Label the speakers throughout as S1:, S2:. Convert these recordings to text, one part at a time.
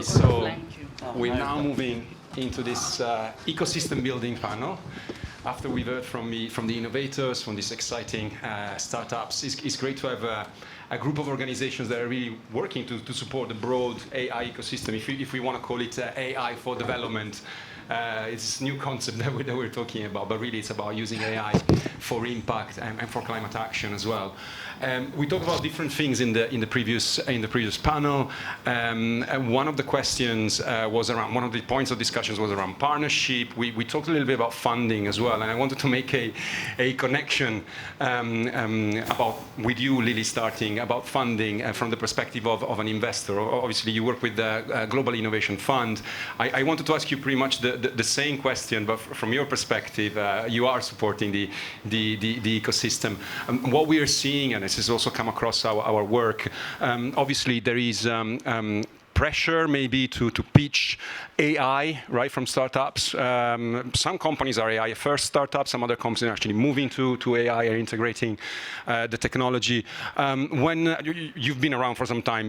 S1: So we're now moving into this ecosystem building panel. After we've heard from the innovators, from these exciting startups, it's great to have a group of organizations that are really working to support the broad AI ecosystem. If we want to call it AI for development, it's a new concept that we're talking about, but really it's about using AI for impact and for climate action as well. We talked about different things in the previous panel. One of the questions was around, one of the points of discussions was around partnership. We talked a little bit about funding as well, and I wanted to make a connection with you, Lily, starting about funding from the perspective of an investor. Obviously, you work with the Global Innovation Fund. I wanted to ask you pretty much the same question, but from your perspective, you are supporting the ecosystem. What we are seeing, and this has also come across our work, obviously there is pressure maybe to pitch AI, right, from startups. Some companies are AI first startups, some other companies are actually moving to AI or integrating the technology. When you've been around for some time,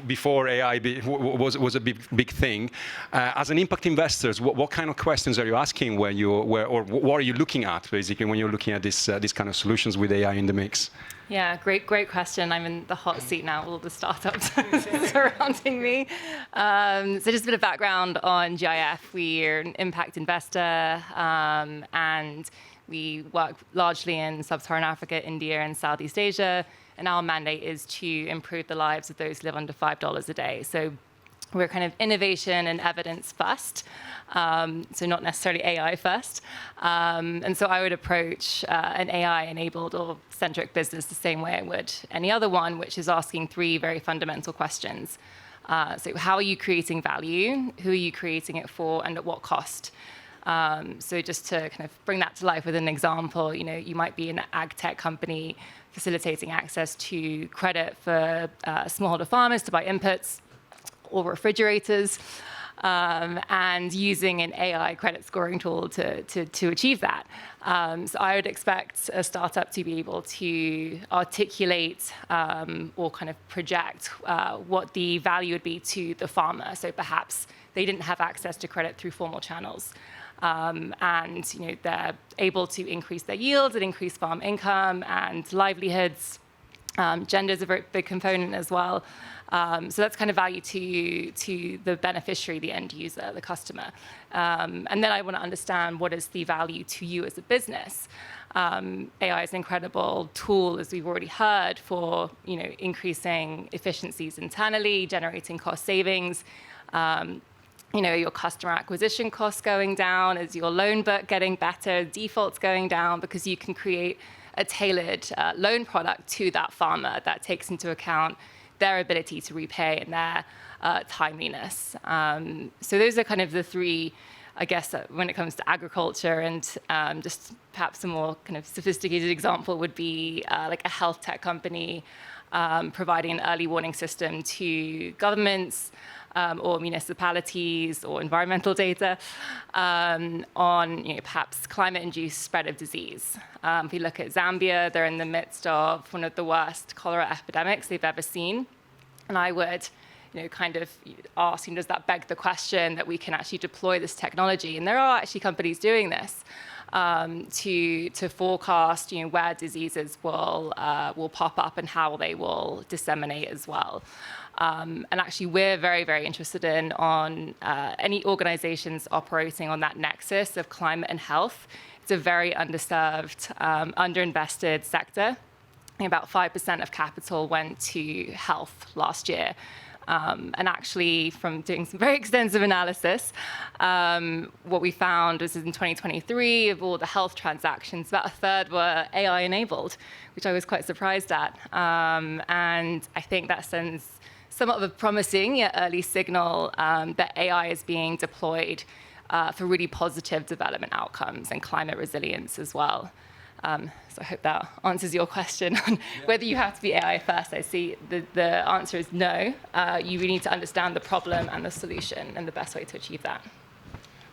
S1: before AI was a big thing, as an impact investors, what kind of questions are you asking or what are you looking at, basically, when you're looking at this kind of solutions with AI in the mix?
S2: Yeah, great question. I'm in the hot seat now, all the startups surrounding me. So just a bit of background on GIF. We're an impact investor, and we work largely in Sub-Saharan Africa, India, and Southeast Asia. And our mandate is to improve the lives of those who live under $5 a day. So we're kind of innovation and evidence first, so not necessarily AI first. And so I would approach an AI-enabled or centric business the same way I would any other one, which is asking three very fundamental questions. So how are you creating value? Who are you creating it for? And at what cost? So just to kind of bring that to life with an example, you might be an ag tech company facilitating access to credit for smallholder farmers to buy inputs or refrigerators, and using an AI credit scoring tool to achieve that. So I would expect a startup to be able to articulate or kind of project what the value would be to the farmer. So perhaps they didn't have access to credit through formal channels. And they're able to increase their yields and increase farm income and livelihoods. Gender is a very big component as well. So that's kind of value to the beneficiary, the end user, the customer. And then I want to understand what is the value to you as a business. AI is an incredible tool, as we've already heard, for increasing efficiencies internally, generating cost savings. Your customer acquisition costs going down, is your loan book getting better, defaults going down, because you can create a tailored loan product to that farmer that takes into account their ability to repay and their timeliness. So those are kind of the three, I guess, when it comes to agriculture, and just perhaps a more kind of sophisticated example would be like a health tech company providing an early warning system to governments or municipalities or environmental data on perhaps climate-induced spread of disease. If you look at Zambia, they're in the midst of one of the worst cholera epidemics they've ever seen. And I would kind of ask, does that beg the question that we can actually deploy this technology? And there are actually companies doing this to forecast where diseases will pop up and how they will disseminate as well. And actually, we're very, very interested in any organizations operating on that nexus of climate and health. It's a very underserved, underinvested sector. About 5% of capital went to health last year. And actually, from doing some very extensive analysis, what we found was in 2023, of all the health transactions, about a third were AI-enabled, which I was quite surprised at. And I think that sends somewhat of a promising yet early signal that AI is being deployed for really positive development outcomes and climate resilience as well. So I hope that answers your question on whether you have to be AI first. I see the answer is no. You really need to understand the problem and the solution and the best way to achieve that.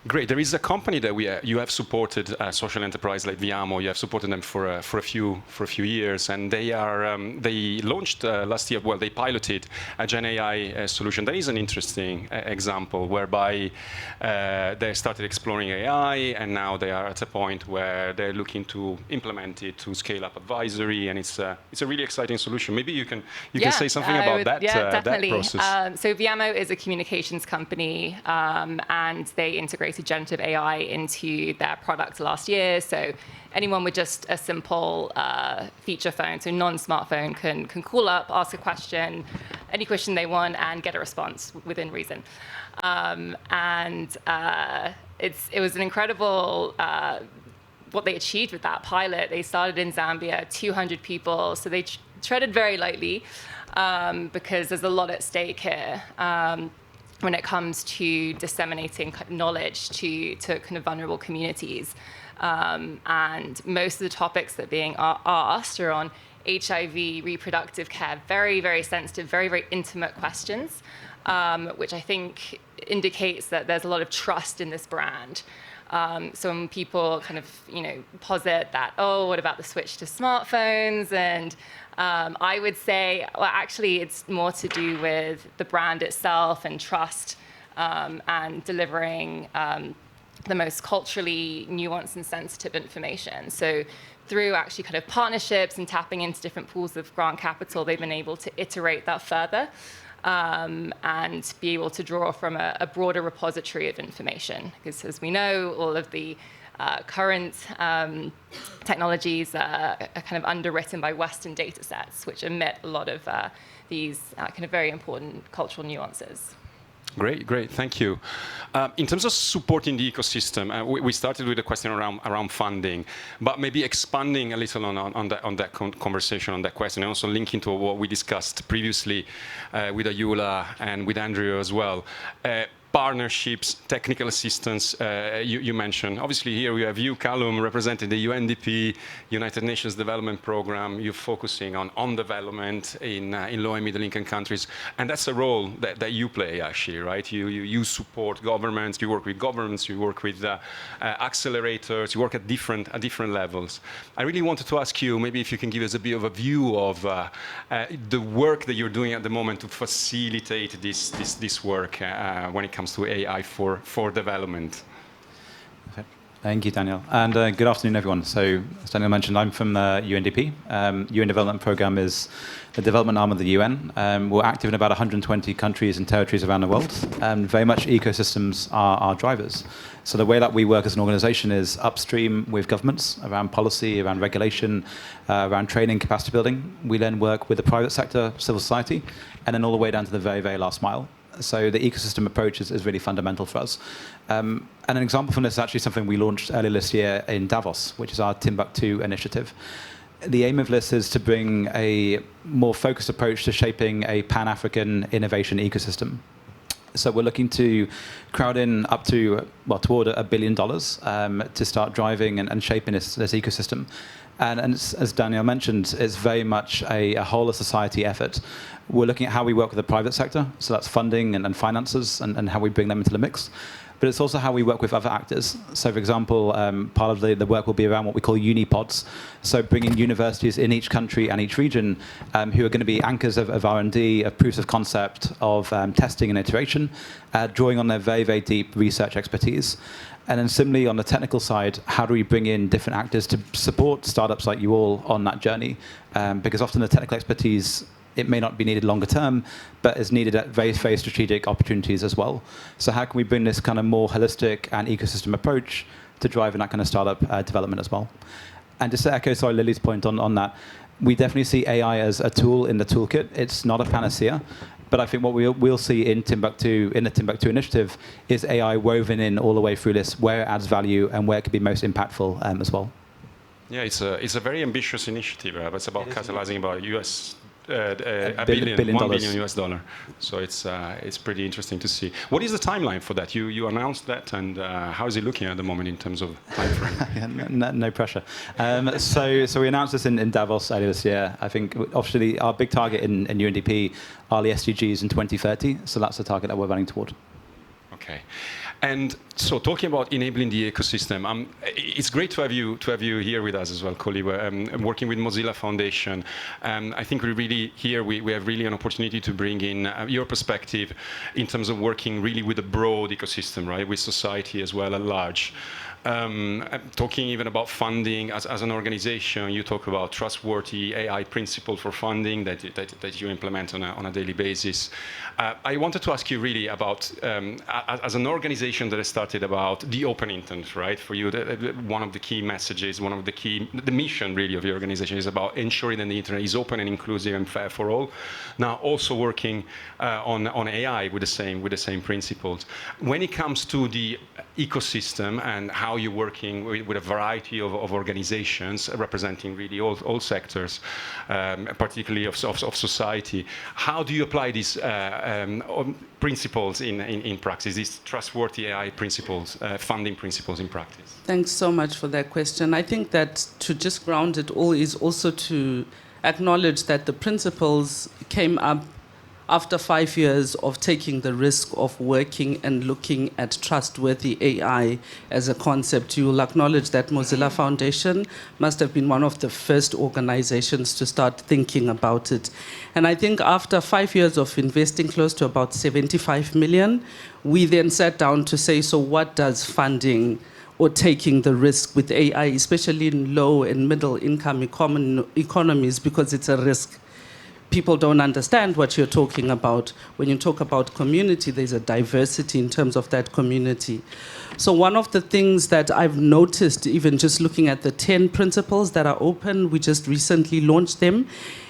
S1: Great. There is a company that you have supported, a social enterprise like Viamo. You have supported them for a few years, and they launched last year. Well, they piloted a Gen AI solution. That is an interesting example whereby they started exploring AI, and now they are at a point where they're looking to implement it to scale up advisory, and it's a really exciting solution. Maybe you can say something about that.
S2: Yeah, definitely.
S1: That process.
S2: So Viamo is a communications company, and they integrate generative AI into their product last year. So anyone with just a simple feature phone, so non-smartphone, can call up, ask a question, any question they want, and get a response within reason. It was an incredible what they achieved with that pilot. They started in Zambia, 200 people, so they treaded very lightly because there's a lot at stake here. When it comes to disseminating knowledge to kind of vulnerable communities. And most of the topics that are being asked are on HIV, reproductive care, very, very sensitive, very, very intimate questions, which I think indicates that there's a lot of trust in this brand. So when people kind of, posit that, oh, what about the switch to smartphones? And I would say, well, actually, it's more to do with the brand itself and trust and delivering the most culturally nuanced and sensitive information. So through actually kind of partnerships and tapping into different pools of grant capital, they've been able to iterate that further and be able to draw from a broader repository of information. Because as we know, all of the current technologies are kind of underwritten by Western data sets, which omit a lot of these kind of very important cultural nuances.
S1: Great, thank you. In terms of supporting the ecosystem, we started with a question around funding, but maybe expanding a little on that conversation, on that question, and also linking to what we discussed previously with Ayula and with Andrew as well. Partnerships, technical assistance, you mentioned. Obviously here we have you, Calum, representing the UNDP, United Nations Development Program. You're focusing on development in low and middle income countries. And that's a role that you play, actually, right? You support governments, you work with governments, you work with accelerators, you work at different levels. I really wanted to ask you, maybe if you can give us a bit of a view of the work that you're doing at the moment to facilitate this work when it comes to AI for development.
S3: Okay. Thank you, Daniel. And good afternoon, everyone. So, as Daniel mentioned, I'm from the UNDP. UN Development Programme is the development arm of the UN. We're active in about 120 countries and territories around the world, and very much ecosystems are our drivers. So the way that we work as an organization is upstream with governments around policy, around regulation, around training, capacity building. We then work with the private sector, civil society, and then all the way down to the very, very last mile. So the ecosystem approach is really fundamental for us. And an example from this is actually something we launched earlier this year in Davos, which is our Timbuktu initiative. The aim of this is to bring a more focused approach to shaping a Pan-African innovation ecosystem. So we're looking to crowd in up to, toward $1 billion to start driving and shaping this ecosystem. And as Daniel mentioned, it's very much a whole of society effort. We're looking at how we work with the private sector, so that's funding and finances, and how we bring them into the mix. But it's also how we work with other actors. So, for example, part of the work will be around what we call unipods. So bringing universities in each country and each region who are going to be anchors of R&D, of proofs of concept, of testing and iteration, drawing on their very, very deep research expertise. And then similarly, on the technical side, how do we bring in different actors to support startups like you all on that journey? Because often the technical expertise, it may not be needed longer term, but is needed at very, very strategic opportunities as well. So how can we bring this kind of more holistic and ecosystem approach to driving that kind of startup development as well? And just to echo, Lily's point on that, we definitely see AI as a tool in the toolkit. It's not a panacea. But I think what we'll see in the Timbuktu initiative is AI woven in all the way through this, where it adds value and where it can be most impactful as well.
S1: Yeah, it's a very ambitious initiative. It's about catalyzing about $1 billion US dollar. So it's pretty interesting to see. What is the timeline for that? You announced that, and how is it looking at the moment in terms of time frame?
S3: No pressure. So we announced this in Davos earlier this year. I think obviously our big target in UNDP are the SDGs in 2030. So that's the target that we're running toward.
S1: Okay, and so talking about enabling the ecosystem, it's great to have you here with us as well, Koliwe. Working with Mozilla Foundation, I think we have really an opportunity to bring in your perspective in terms of working really with a broad ecosystem, right, with society as well at large. Talking even about funding as an organization, you talk about trustworthy AI principle for funding that you implement on a daily basis. I wanted to ask you really about, as an organization that has started about the open internet, right? For you, one of the key messages, the mission really of your organization is about ensuring that the internet is open and inclusive and fair for all. Now also working on AI with the same principles. When it comes to the ecosystem and how you're working with a variety of organizations representing really all sectors, particularly of society, how do you apply these principles in practice, these trustworthy AI principles, funding principles in practice?
S4: Thanks so much for that question. I think that to just ground it all is also to acknowledge that the principles came up after 5 years of taking the risk of working and looking at trustworthy AI as a concept. You will acknowledge that Mozilla Foundation must have been one of the first organizations to start thinking about it. And I think after 5 years of investing close to about 75 million, we then sat down to say, so what does funding or taking the risk with AI, especially in low and middle income economies, because it's a risk. People don't understand what you're talking about. When you talk about community, there's a diversity in terms of that community. So one of the things that I've noticed, even just looking at the 10 principles that are open, we just recently launched them,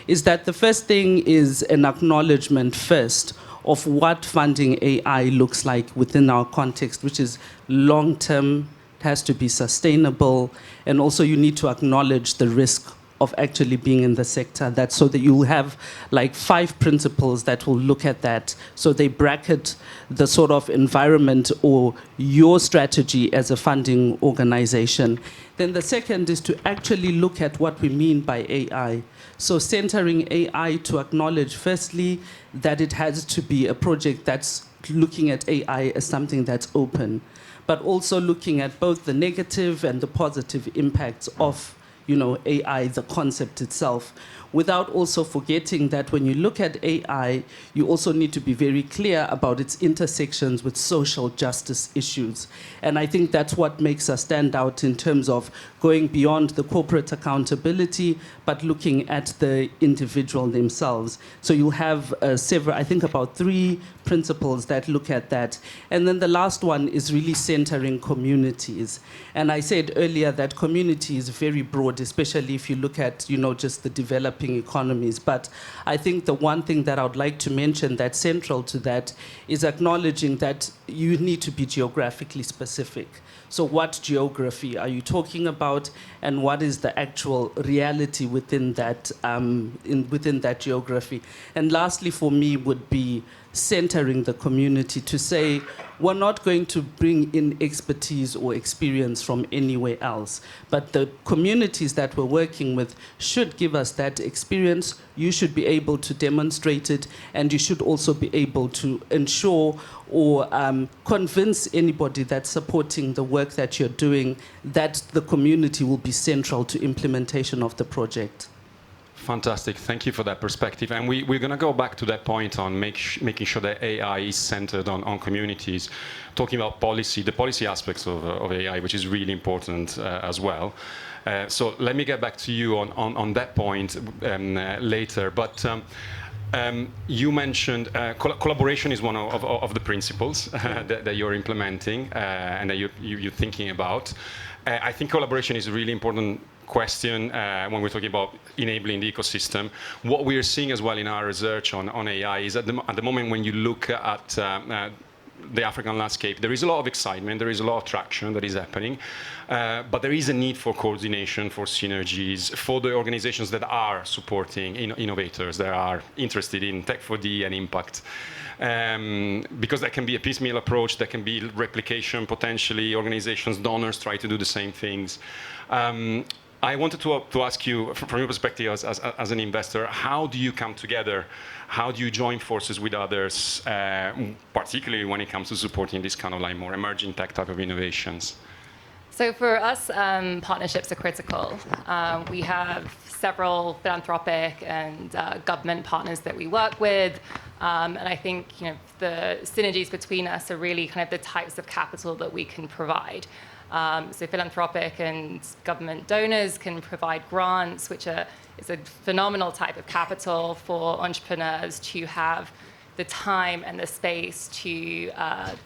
S4: is that the first thing is an acknowledgement first of what funding AI looks like within our context, which is long-term, it has to be sustainable, and also you need to acknowledge the risk of actually being in the sector, that so that you'll have like 5 principles that will look at that. So they bracket the sort of environment or your strategy as a funding organization. Then the second is to actually look at what we mean by AI. So centering AI to acknowledge firstly that it has to be a project that's looking at AI as something that's open, but also looking at both the negative and the positive impacts of AI, the concept itself, without also forgetting that when you look at AI, you also need to be very clear about its intersections with social justice issues. And I think that's what makes us stand out in terms of going beyond the corporate accountability, but looking at the individual themselves. So you'll have I think about 3 principles that look at that. And then the last one is really centering communities. And I said earlier that community is very broad, especially if you look at, just the developing economies. But I think the one thing that I would like to mention that's central to that is acknowledging that you need to be geographically specific. So what geography are you talking about, and what is the actual reality within that, within that geography? And lastly, for me, would be centering the community to say, we're not going to bring in expertise or experience from anywhere else, but the communities that we're working with should give us that experience. You should be able to demonstrate it, and you should also be able to ensure or convince anybody that's supporting the work that you're doing that the community will be central to implementation of the project.
S1: Fantastic. Thank you for that perspective. And we're going to go back to that point on making sure that AI is centered on communities, talking about policy, the policy aspects of AI, which is really important as well. So let me get back to you on that point later. But you mentioned collaboration is one of the principles that you're implementing and that you're thinking about. I think collaboration is a really important question when we're talking about enabling the ecosystem. What we're seeing as well in our research on AI is at the moment when you look at the African landscape, there is a lot of excitement, there is a lot of traction that is happening, but there is a need for coordination, for synergies, for the organizations that are supporting innovators, that are interested in tech 4D and impact. Because that can be a piecemeal approach, that can be replication potentially, organizations, donors try to do the same things. I wanted to ask you, from your perspective as an investor, how do you come together? How do you join forces with others, particularly when it comes to supporting this kind of like more emerging tech type of innovations?
S2: So for us, partnerships are critical. We have several philanthropic and government partners that we work with. And I think the synergies between us are really kind of the types of capital that we can provide. So philanthropic and government donors can provide grants, which is a phenomenal type of capital for entrepreneurs to have the time and the space to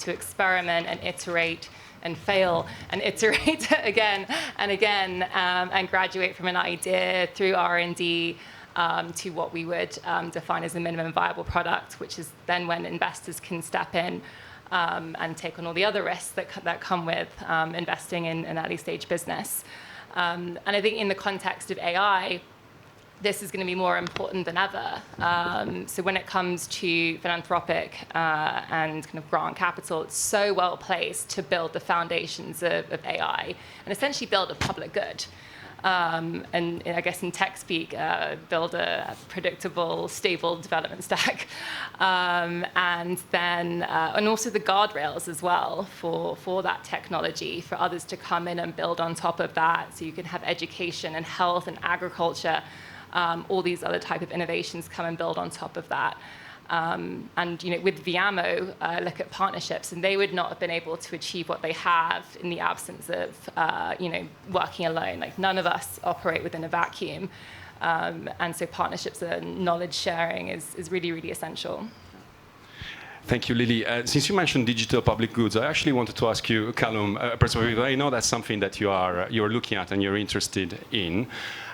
S2: experiment and iterate and fail and iterate again and again and graduate from an idea through R&D to what we would define as a minimum viable product, which is then when investors can step in and take on all the other risks that come with investing in an early stage business. And I think in the context of AI, this is going to be more important than ever. So when it comes to philanthropic and kind of grant capital, it's so well placed to build the foundations of AI and essentially build a public good. And I guess in tech speak, build a predictable, stable development stack. And also the guardrails as well for that technology, for others to come in and build on top of that. So you can have education and health and agriculture, all these other type of innovations come and build on top of that. And with Viamo, look at partnerships, and they would not have been able to achieve what they have in the absence of working alone. Like none of us operate within a vacuum, and so partnerships and knowledge sharing is really, really essential.
S1: Thank you, Lily. Since you mentioned digital public goods, I actually wanted to ask you, Calum, perspective. I know that's something that you're looking at and you're interested in.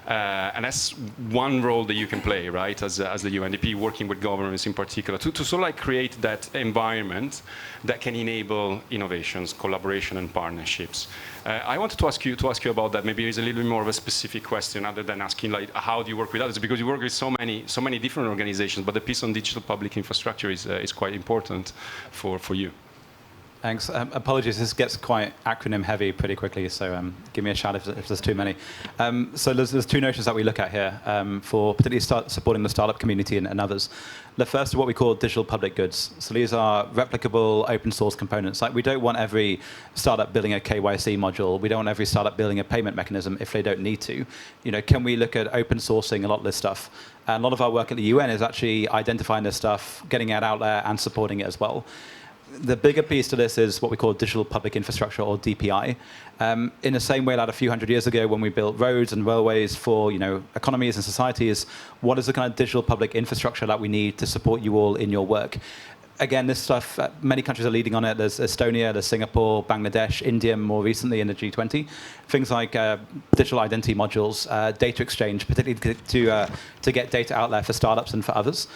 S1: And that's one role that you can play, right, as the UNDP, working with governments in particular, to sort of like create that environment that can enable innovations, collaboration, and partnerships. I wanted to ask you about that. Maybe it's a little bit more of a specific question, other than asking like how do you work with others, because you work with so many different organizations. But the piece on digital public infrastructure is quite important for you.
S3: Thanks. Apologies, this gets quite acronym heavy pretty quickly, so give me a shout if there's too many. So there's two notions that we look at here for particularly supporting the startup community and others. The first is what we call digital public goods. So these are replicable open source components. Like we don't want every startup building a KYC module. We don't want every startup building a payment mechanism if they don't need to. Can we look at open sourcing a lot of this stuff? And a lot of our work at the UN is actually identifying this stuff, getting it out there and supporting it as well. The bigger piece to this is what we call digital public infrastructure, or DPI. In the same way that a few hundred years ago when we built roads and railways for economies and societies, what is the kind of digital public infrastructure that we need to support you all in your work? Again, this stuff, many countries are leading on it. There's Estonia, there's Singapore, Bangladesh, India more recently in the G20. Things like digital identity modules, data exchange, particularly to get data out there for startups and for others.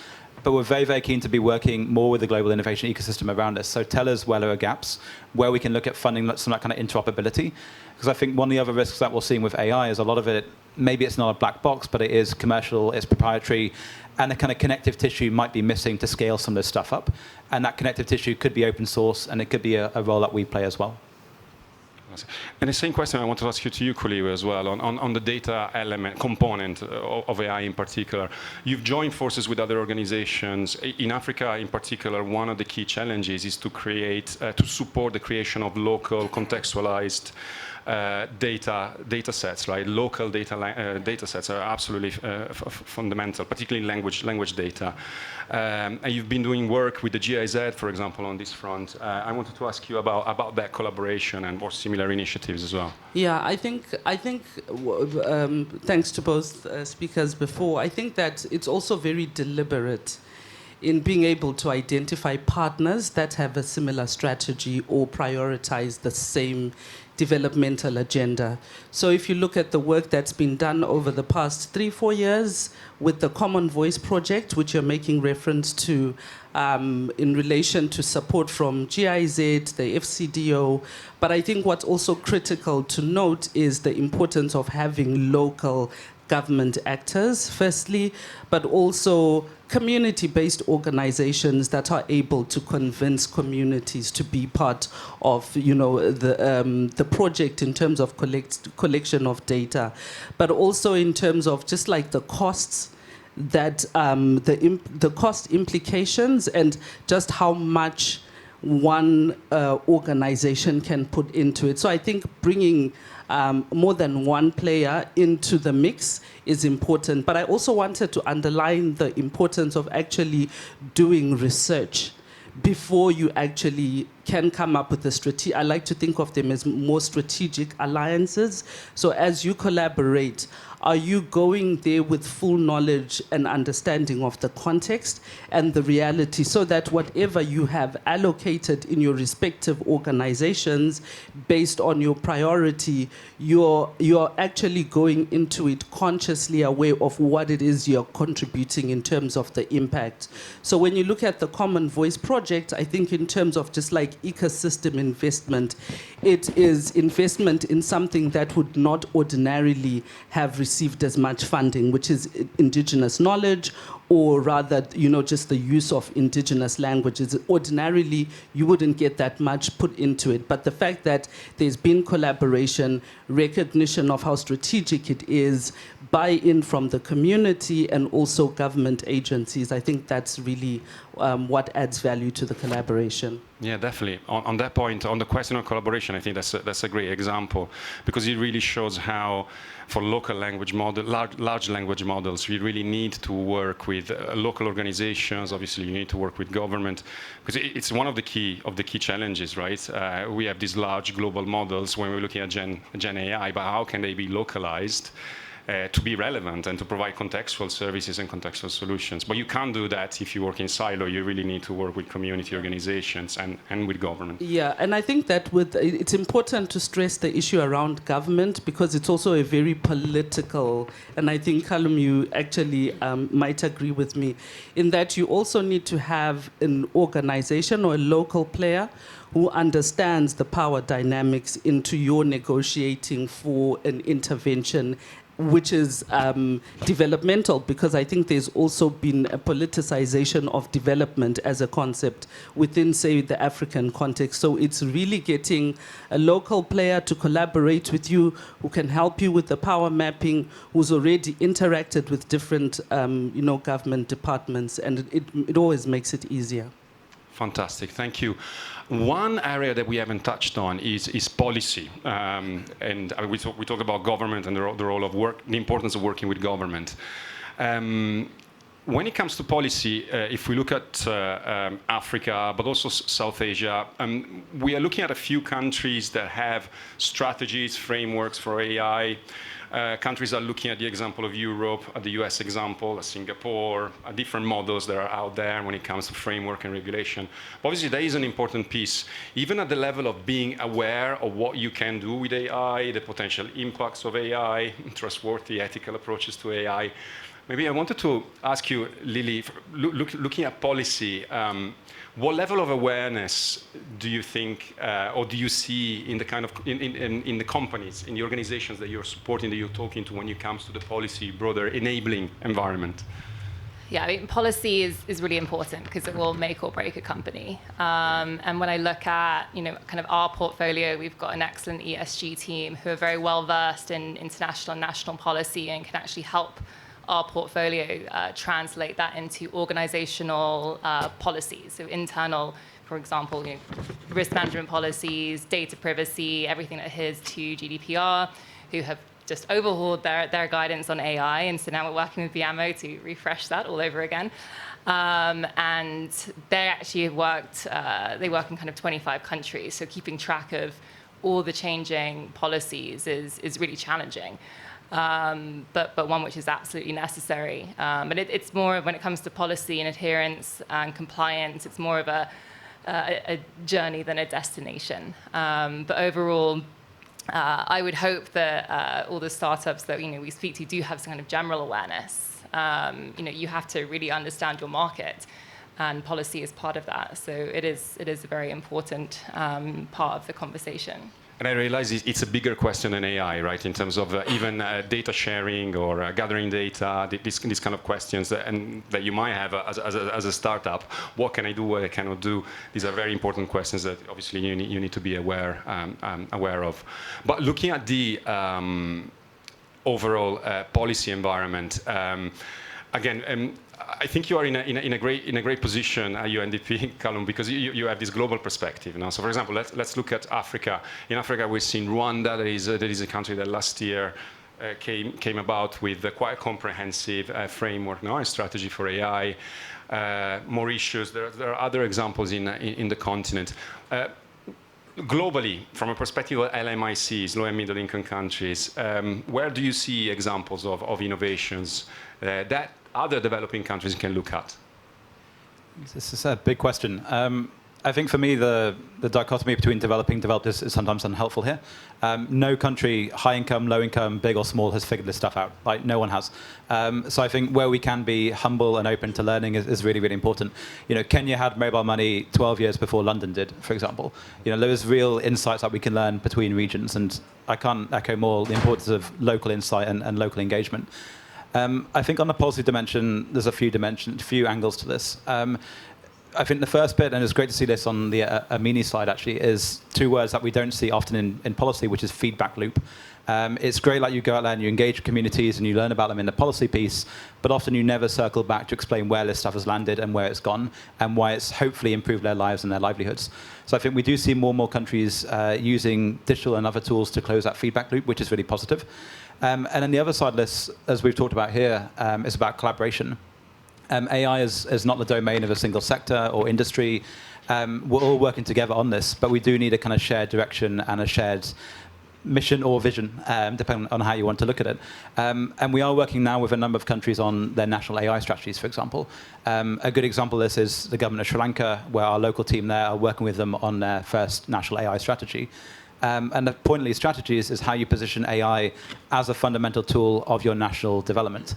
S3: But we're very, very keen to be working more with the global innovation ecosystem around us. So tell us where there are gaps, where we can look at funding some of that kind of interoperability. Because I think one of the other risks that we're seeing with AI is a lot of it, maybe it's not a black box, but it is commercial, it's proprietary, and the kind of connective tissue might be missing to scale some of this stuff up. And that connective tissue could be open source, and it could be a role that we play as well.
S1: And the same question I want to ask you Koliwe, as well, on the data element, component of AI in particular. You've joined forces with other organizations. In Africa, in particular, one of the key challenges is to support the creation of local, contextualized data sets, right? Local data sets are absolutely fundamental, particularly language data. And you've been doing work with the GIZ, for example, on this front. I wanted to ask you about that collaboration and or similar initiatives as well.
S4: Yeah, I think thanks to both speakers before, I think that it's also very deliberate in being able to identify partners that have a similar strategy or prioritize the same developmental agenda. So if you look at the work that's been done over the past 3-4 years with the Common Voice project, which you're making reference to in relation to support from GIZ, the FCDO, but I think what's also critical to note is the importance of having local government actors, firstly, but also community-based organizations that are able to convince communities to be part of, the project in terms of collection of data, but also in terms of just like the costs, that the cost implications, and just how much one organization can put into it. So I think bringing more than one player into the mix is important. But I also wanted to underline the importance of actually doing research before you actually can come up with a strategy. I like to think of them as more strategic alliances. So as you collaborate, are you going there with full knowledge and understanding of the context and the reality, so that whatever you have allocated in your respective organizations based on your priority, you're actually going into it consciously aware of what it is you're contributing in terms of the impact. So when you look at the Common Voice project, I think in terms of just like ecosystem investment, it is investment in something that would not ordinarily have received as much funding, which is indigenous knowledge, or rather, just the use of indigenous languages. Ordinarily, you wouldn't get that much put into it. But the fact that there's been collaboration, recognition of how strategic it is, buy-in from the community and also government agencies, I think that's really what adds value to the collaboration.
S1: Yeah, definitely. On that point, on the question of collaboration, I think that's a great example, because it really shows how, for local language large language models, we really need to work with local organizations. Obviously, you need to work with government, because it's one of the key challenges, right? We have these large global models when we're looking at Gen AI, but how can they be localized to be relevant and to provide contextual services and contextual solutions? But you can't do that if you work in silo. You really need to work with community organizations and with government.
S4: Yeah, and I think that it's important to stress the issue around government, because it's also a very political, and I think, Calum, you actually might agree with me, in that you also need to have an organization or a local player who understands the power dynamics into your negotiating for an intervention, which is developmental, because I think there's also been a politicization of development as a concept within, say, the African context. So it's really getting a local player to collaborate with you, who can help you with the power mapping, who's already interacted with different, government departments, and it always makes it easier.
S1: Fantastic, thank you. One area that we haven't touched on is policy, and we talk about government and the role of work, the importance of working with government. When it comes to policy, if we look at Africa, but also South Asia, we are looking at a few countries that have strategies, frameworks for AI. Countries are looking at the example of Europe, at the US example, Singapore, different models that are out there when it comes to framework and regulation. But obviously, there is an important piece, even at the level of being aware of what you can do with AI, the potential impacts of AI, trustworthy, ethical approaches to AI. Maybe I wanted to ask you, Lily, looking at policy, what level of awareness do you think, or do you see in the in the companies, in the organizations that you're supporting, that you're talking to, when it comes to the policy, broader enabling environment?
S2: Yeah, I mean, policy is really important, because it will make or break a company. And when I look at, kind of our portfolio, we've got an excellent ESG team who are very well versed in international and national policy, and can actually help our portfolio translate that into organizational policies. So internal, for example, risk management policies, data privacy, everything that adheres to GDPR, who have just overhauled their guidance on AI. And so now we're working with BMO to refresh that all over again. And they actually have worked, they work in kind of 25 countries. So keeping track of all the changing policies is really challenging. But one which is absolutely necessary. But it's more, when it comes to policy and adherence and compliance, it's more of a journey than a destination. But overall, I would hope that all the startups that we speak to do have some kind of general awareness. You have to really understand your market, and policy is part of that. So it is a very important part of the conversation.
S1: And I realize it's a bigger question than AI, right? In terms of even data sharing or gathering data, these kind of questions that you might have as a startup. What can I do? What I cannot do? These are very important questions that obviously you need to be aware of. But looking at the overall policy environment, again. I think you are in a great position at UNDP, Calum, because you have this global perspective now. So, for example, let's look at Africa. In Africa, we've seen Rwanda. That is a country that last year came about with a quite comprehensive framework, now a strategy for AI. Mauritius. There are other examples in the continent. Globally, from a perspective of LMICs, low and middle income countries, where do you see examples of innovations that other developing countries can look at?
S3: This is a big question. I think for me, the dichotomy between developing and developed is sometimes unhelpful here. No country, high income, low income, big or small, has figured this stuff out. Like, no one has. So I think where we can be humble and open to learning is really, really important. Kenya had mobile money 12 years before London did, for example. There is real insights that we can learn between regions, and I can't echo more the importance of local insight and local engagement. I think on the policy dimension, there's a few angles to this. I think the first bit, and it's great to see this on the Amini side actually, is two words that we don't see often in policy, which is feedback loop. It's great, like, you go out there and you engage communities and you learn about them in the policy piece, but often you never circle back to explain where this stuff has landed and where it's gone and why it's hopefully improved their lives and their livelihoods. So I think we do see more and more countries using digital and other tools to close that feedback loop, which is really positive. And then the other side of this, as we've talked about here, is about collaboration. AI is not the domain of a single sector or industry. We're all working together on this, but we do need a kind of shared direction and a shared mission or vision, depending on how you want to look at it. And we are working now with a number of countries on their national AI strategies, for example. A good example of this is the government of Sri Lanka, where our local team there are working with them on their first national AI strategy. And the point of these strategies is how you position AI as a fundamental tool of your national development.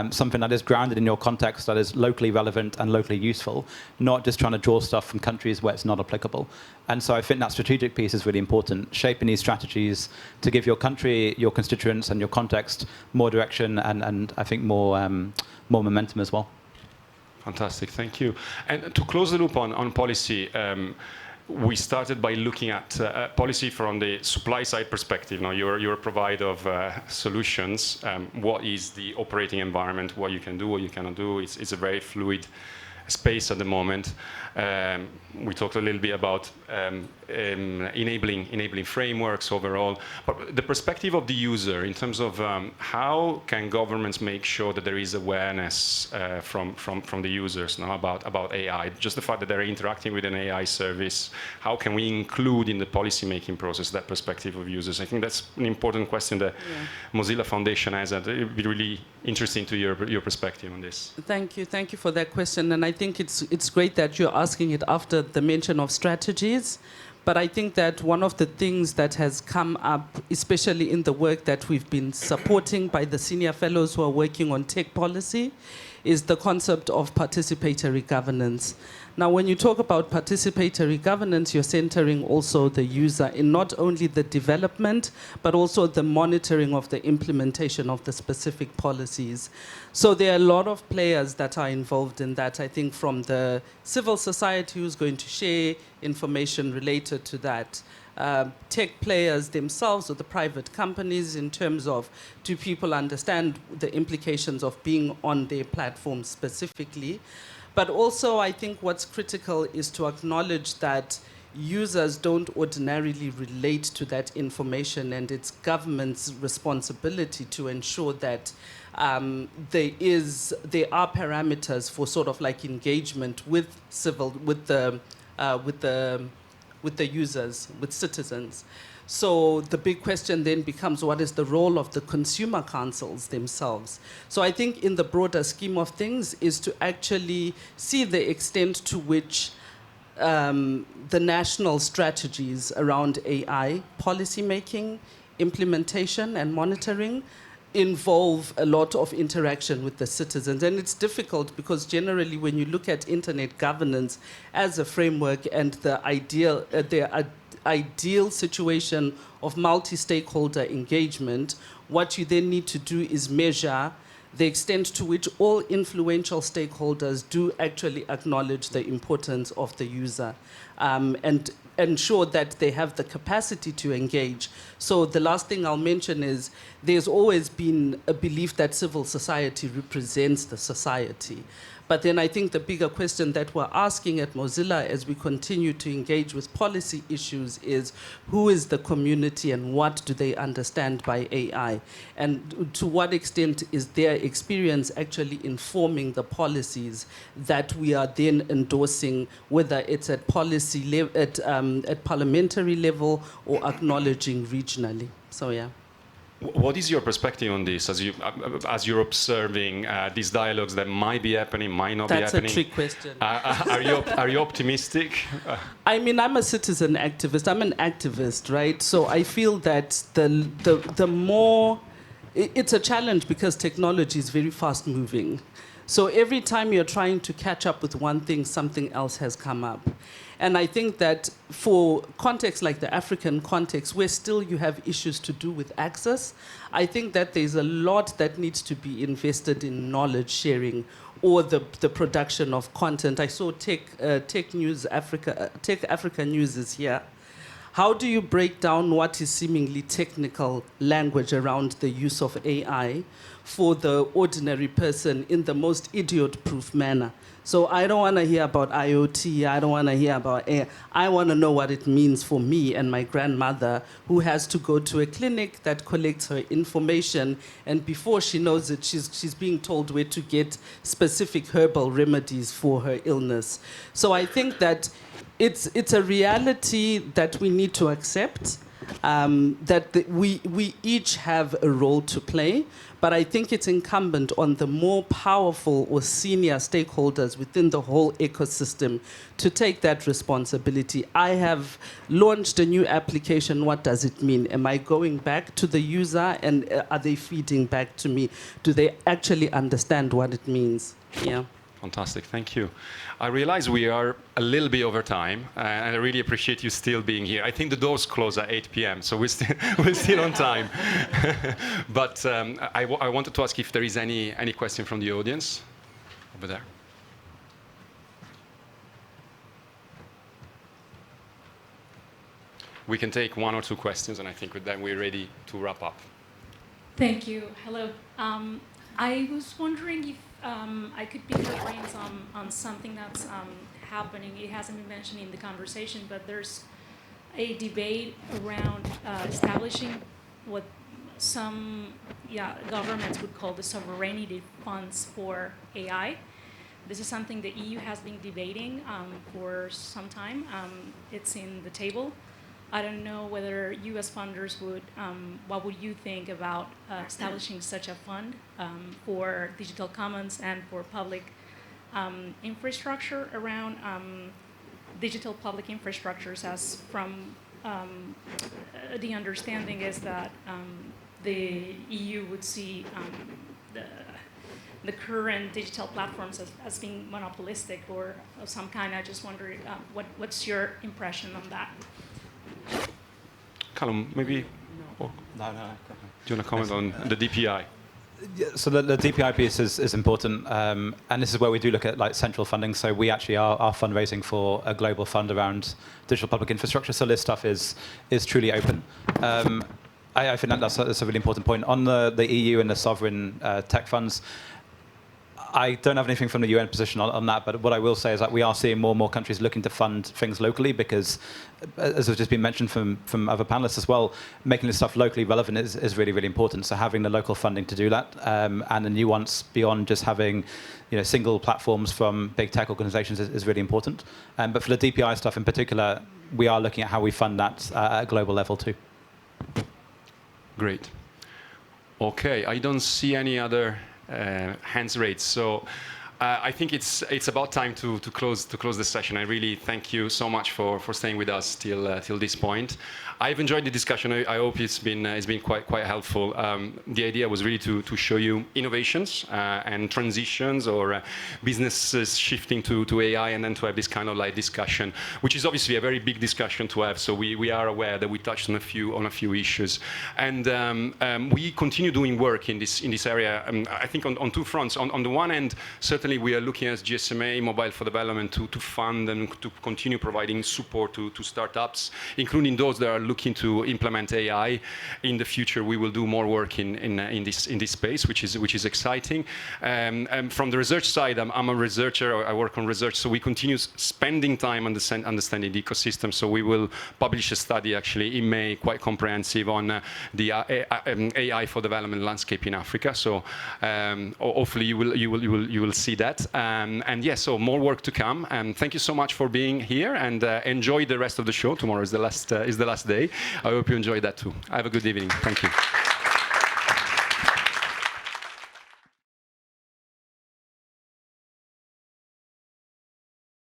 S3: Something that is grounded in your context, that is locally relevant and locally useful, not just trying to draw stuff from countries where it's not applicable. And so I think that strategic piece is really important, shaping these strategies to give your country, your constituents, and your context more direction and I think more momentum as well.
S1: Fantastic, thank you. And to close the loop on policy, we started by looking at policy from the supply side perspective. Now, you're a provider of solutions. What is the operating environment? What you can do, what you cannot do? It's a very fluid space at the moment. We talked a little bit about enabling frameworks overall, but the perspective of the user in terms of how can governments make sure that there is awareness from the users now about AI, just the fact that they're interacting with an AI service, how can we include in the policy making process that perspective of users? I think that's an important question that Mozilla Foundation has, and it would be really interesting to hear your perspective on this.
S4: Thank you for that question, and I think it's great that you're asking it after the mention of strategies. But I think that one of the things that has come up, especially in the work that we've been supporting by the senior fellows who are working on tech policy, is the concept of participatory governance. Now, when you talk about participatory governance, you're centering also the user in not only the development, but also the monitoring of the implementation of the specific policies. So there are a lot of players that are involved in that, I think, from the civil society who's going to share information related to that, tech players themselves or the private companies in terms of, do people understand the implications of being on their platform specifically? But also, I think what's critical is to acknowledge that users don't ordinarily relate to that information, and it's government's responsibility to ensure that there are parameters for sort of like engagement with the users, with citizens. So the big question then becomes, what is the role of the consumer councils themselves? So I think in the broader scheme of things is to actually see the extent to which the national strategies around AI policy making, implementation and monitoring involve a lot of interaction with the citizens. And it's difficult because generally when you look at internet governance as a framework and the ideal situation of multi-stakeholder engagement, what you then need to do is measure the extent to which all influential stakeholders do actually acknowledge the importance of the user, and ensure that they have the capacity to engage. So the last thing I'll mention is there's always been a belief that civil society represents the society. But then I think the bigger question that we're asking at Mozilla as we continue to engage with policy issues is who is the community and what do they understand by AI? And to what extent is their experience actually informing the policies that we are then endorsing, whether it's at policy at parliamentary level or acknowledging regionally? So yeah.
S1: What is your perspective on this, as you're observing these dialogues that might be happening, might not be happening?
S4: That's a trick question.
S1: Are you optimistic?
S4: I mean, I'm a citizen activist. I'm an activist, right? So I feel that the more it's a challenge because technology is very fast moving. So every time you're trying to catch up with one thing, something else has come up. And I think that for contexts like the African context, where still you have issues to do with access, I think that there's a lot that needs to be invested in knowledge sharing or the production of content. I saw Tech Africa News is here. How do you break down what is seemingly technical language around the use of AI for the ordinary person in the most idiot-proof manner? So I don't want to hear about IoT, I don't want to hear about AI. I want to know what it means for me and my grandmother who has to go to a clinic that collects her information, and before she knows it, she's being told where to get specific herbal remedies for her illness. So I think that it's a reality that we need to accept, that we each have a role to play, but I think it's incumbent on the more powerful or senior stakeholders within the whole ecosystem to take that responsibility. I have launched a new application. What does it mean? Am I going back to the user, and are they feeding back to me? Do they actually understand what it means? Yeah.
S1: Fantastic, thank you. I realize we are a little bit over time, and I really appreciate you still being here. I think the doors close at 8 p.m., so we're still on time. But I wanted to ask if there is any question from the audience over there. We can take one or two questions, and I think with that we're ready to wrap up.
S5: Thank you. Hello. I was wondering if I could pick your brains on something that's happening. It hasn't been mentioned in the conversation, but there's a debate around establishing what some governments would call the sovereignty funds for AI. This is something the EU has been debating for some time. It's in the table. I don't know whether U.S. funders would, what would you think about establishing such a fund for digital commons and for public infrastructure around digital public infrastructures, as from the understanding is that the EU would see the current digital platforms as being monopolistic or of some kind. I just wonder what's your impression on that?
S1: Calum, maybe.
S3: No.
S1: Do you want to comment on the DPI?
S3: Yeah, so the DPI piece is important, and this is where we do look at like central funding. So we actually are fundraising for a global fund around digital public infrastructure. So this stuff is truly open. I think that's a really important point. On the EU and the sovereign tech funds, I don't have anything from the UN position on that, but what I will say is that we are seeing more and more countries looking to fund things locally because, as has just been mentioned from other panelists as well, making this stuff locally relevant is really, really important. So having the local funding to do that, and the nuance beyond just having single platforms from big tech organizations is really important. But for the DPI stuff in particular, we are looking at how we fund that at a global level too.
S1: Great. Okay, I don't see any other hands raised. So I think it's about time to close the session. I really thank you so much for staying with us till this point. I've enjoyed the discussion. I hope it's been quite helpful. The idea was really to show you innovations and transitions or businesses shifting to AI, and then to have this kind of like discussion, which is obviously a very big discussion to have. So we are aware that we touched on a few issues, and we continue doing work in this area. I think on two fronts. On the one end, certainly we are looking at GSMA Mobile for Development to fund and to continue providing support to startups, including those that are looking to implement AI. In the future, we will do more work in this space, which is exciting. From the research side, I'm a researcher. I work on research, so we continue spending time understanding the ecosystem. So we will publish a study actually in May, quite comprehensive, on the AI for development landscape in Africa. So hopefully you will see that. And yeah, so more work to come. Thank you so much for being here, and enjoy the rest of the show. Tomorrow is the last day. I hope you enjoy that too. Have a good evening. Thank you.